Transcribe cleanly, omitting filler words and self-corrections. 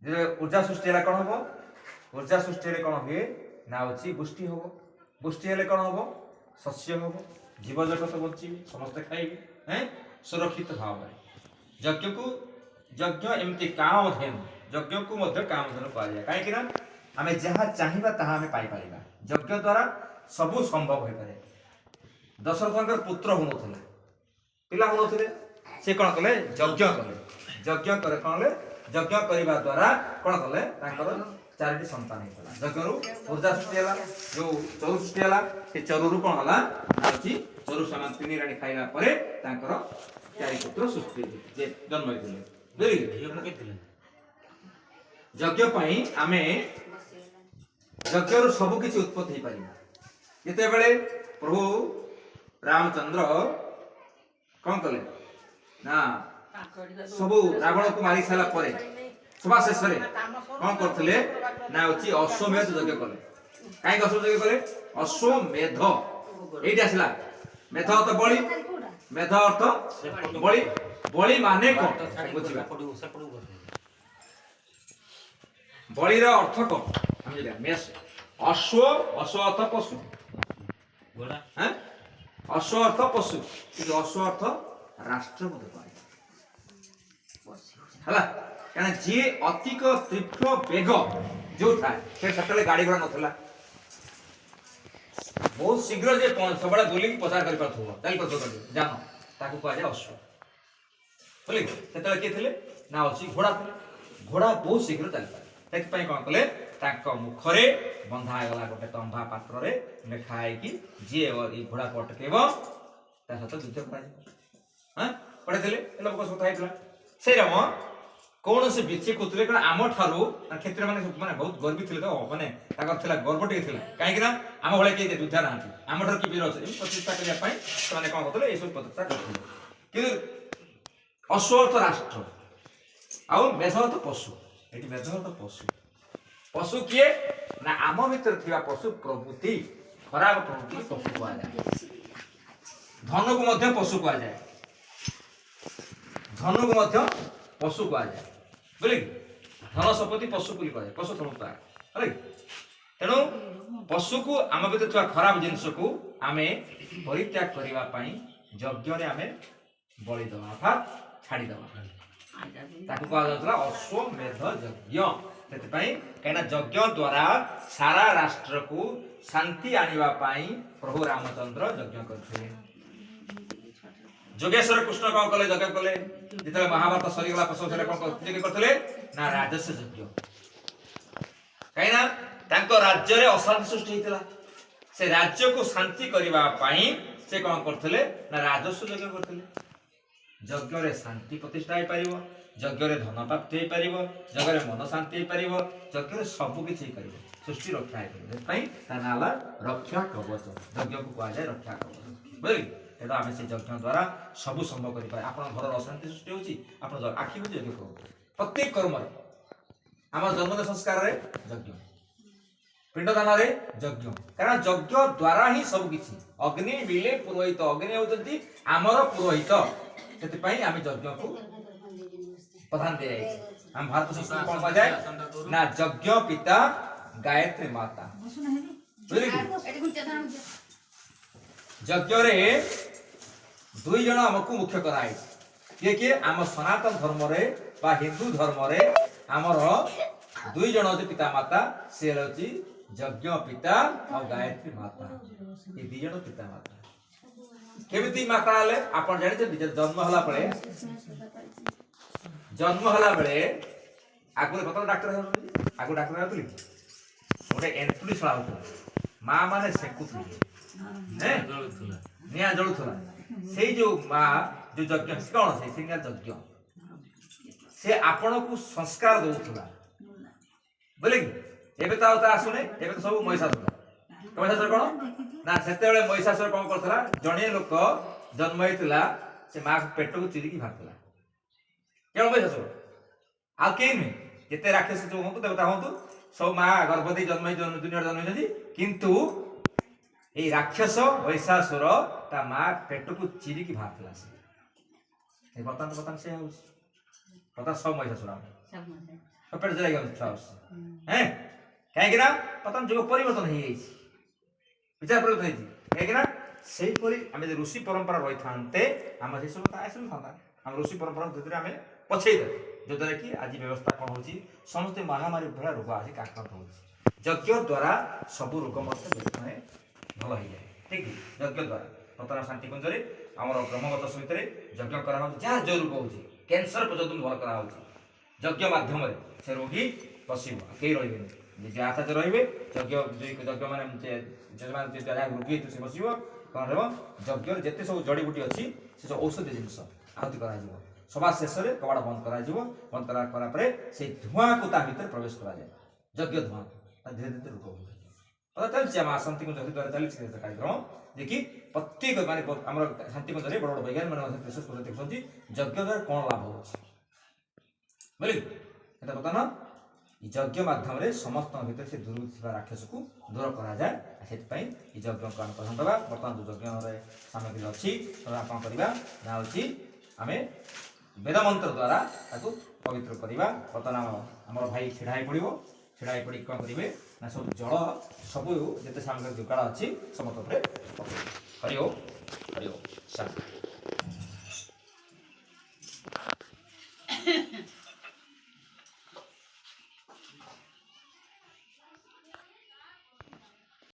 ऊर्जा सृष्टि है कौन हम ऊर्जा सृष्टि कौन हुए ना हूँ पुष्टि हम पुष्टि हेले कौन हम शस्य हम जीव जगत बची समस्ते खाइबे हैं सुरक्षित भाव में यज्ञ को यज्ञ एमती कामधेनु यज्ञ को कामधेनु कहुए कहीं आम जहाँ चाहिए ताहा आम पाइपर यज्ञ द्वारा सबू संभव हो पाए दशरथ पुत्र हूँ पिला हूँ सी कौन कले यज्ञ कले यज्ञ करे कौन यज्ञ करने द्वारा कौन कले चारोटी संतान होता यज्ञ ऊर्जा सृष्टि है जो चरु सृष्टि है से चरु कौन है चरु सामान तीन राणी खाइला चारि पुत्र सृष्टि जन्म होते यज्ञ आम यज्ञ सबकि उत्पत्ति हो पार जिते प्रभु रामचंद्र कौन कले ना सब रावण को मारी सारा पर सभा शेष कौन करते ना हूँ अश्वमेध यज्ञ कले कहीं अश्वमेध कले अश्वमेध ये आसला मेध अर्थ बलि मेध अर्थ बलि बलि माने कौन बुझा बलिर अर्थ कौन अश्व अश्व अर्थ पशु अश्व अर्थ पशु कि अश्व अर्थ राष्ट्र है क्या जी अतिक तीव्र बेग जो था से गाड़ी घोड़ा नाला बहुत शीघ्र जे सब बुल प्रचार कर जान ताकू कहुए अश्व बुझे से किए थे ना अच्छी घोड़ा थे घोड़ा बहुत शीघ्र चली पारे कौन कले मुखरे बंधागला गोटे तंभा पात्र लेखाई जी घोड़ा को अटकेब सहित युद्ध कर पढ़े लोक सहित से कौन से विचे कौन कारण आम ठारू क्षेत्र में बहुत गर्वी थे तो मैंने गर्व टे कहीं आम भाई किए योद्धा ना आम ठार कि वीर अच्छे प्रतिष्ठा करने कौन करते ये प्रतिष्ठा करते अश्व अर्थ राष्ट्र आउ मेध अर्थ पशु ये मेध अर्थ पशु पशु किए ना आम भीतर थी पशु प्रवृत्ति खराब प्रवृत्ति पशु कहुए धन को पशु कहुए धन को पशु कहुए बुझे धन संपत्ति पशु बोली कहुए पशु धन तेणु पशु को आम भीतर थी खराब जिनस को आम परित्याग करने यज्ञ आम बलि दवा अर्थात छाड़ीद अश्वमेध यज्ञ से कहीं यज्ञ द्वारा सारा राष्ट्र को शांति आने प्रभु रामचंद्र यज्ञ करते जोगेश्वर कृष्ण कौन कले यज्ञ कले जिते महाभारत सरीगला कौन करते ना राजस्व यज्ञ कहीं राज्य अशांति सृष्टि होता से राज्य को शांति करने से कौन करते ना राजस्व यज्ञ करते यज्ञ रे शांति प्रतिष्ठा हो पार यज्ञ रे धन प्राप्ति हो पार यज्ञ रे मन शांति हो पार यज्ञ रे सब किसी सृष्टि रक्षा हो नाला रक्षा कवच यज्ञ को कहुए रक्षा कवच बुझे तेना आम से यज्ञ द्वारा सब संभव कर घर अशांति सृष्टि होती आखि बुझे यज्ञ करो प्रत्येक कर्म आम जन्मदिन संस्कार यज्ञ पिंडदान यज्ञ कारण यज्ञ द्वारा ही सब किसी अग्नि मिले पुरोहित अग्नि होती आमर पुरोहित से आम यज्ञ को प्रधान दि जाए आम भारत संस्कृति कौन कह जाए ना यज्ञ पिता गायत्री माता यज्ञ रे दुई जन आमको मुख्य कराई किए किए आम सनातन धर्म रे बा हिंदू धर्म रे आमर दुई जन होती पिता माता सी हूँ यज्ञ पिता और गायत्री माता ये दी जन पिता माता केमिति माता हेले आपण जानि जन्म होला बेले आगु कत डाक्टर आगु डाक्टर होतली गोटे एंटुली छड़ा होतला मां माने सेकुथली ने निया जळुथला सेई जो मां जो यज्ञ कोन से सिंगर यज्ञ से आपण को संस्कार दउथला बोले एबे ता आसुने एबे तो सब महिषासुर महिषासुर कोन ना सेते बेले महिषासुर कोन करथला जणे लोक जन्म होइतला से मां पेट को चिरिकी भागतला केवल महिषासुर आ के नहीं जेते राक्षस जो होंतु देवता होंतु सब मां गर्भवती जन्म दुनिया जन्म होती किंतु ए राक्षस महिषासुर ता मां पेट को चिरिकी भागतला से ए बर्तमान से हो पता सब महिषासुर पेट जलाई फ्लावर्स हैं कहीं ना बर्तमान जुग परिवर्तन हो विचार परिवर्तन कहीं से आम ऋषि परंपरा रही था आम से सब आसू था आम ऋषि परंपरा धीरे आम पछे जो द्वारा कि आज व्यवस्था कौन हो समस्त महामारी भाया रोग आसिक आक्रांत हो यज्ञ द्वारा सब रोग भल हो जाए ठीक यज्ञ द्वारा बर्तमान शांतिकुंज आम ब्रह्मगत समिति यज्ञ करा जहाँ जो रोग हो कैंसर पर्यटन भल करा यज्ञ मध्यम से रोगी बसब कई रही जहाँ आचार्य रे यज्ञ मैंने रोगी से बस कौन रज्ञ जिते सब जड़ीबूटी अच्छी से सब औषधीय जिनस आहुति कर सभा शेष में कबाड़ बंद बंद करापर से धूआं को भर प्रवेश कराए यज्ञ धूआं धीरे धीरे रोग हो चलती आम शांतिकुंज द्वारा चलती कार्यक्रम देखिए प्रत्येक माने आम शांतिकुंज बड़ बड़ वैज्ञानिक मैंने विशेष कर देखते यज्ञ द्वारा कौन लाभ हो बर्तमान यज्ञ मध्यम समस्त भर से दूर राक्षस को दूर कराए से यज्ञ को आम प्रधान देवा बर्तमान जो यज्ञ सामग्री अच्छी आप करवा ना हूँ आम वेद मंत्र द्वारा पवित्र करवा बर्तमान आम भाई छिड़ा पड़ो छिड़ा पड़ी कौन करेंगे ना सब जल सब जिते सामग्री जुगाड़ अच्छी समस्त हरि ओम शांति।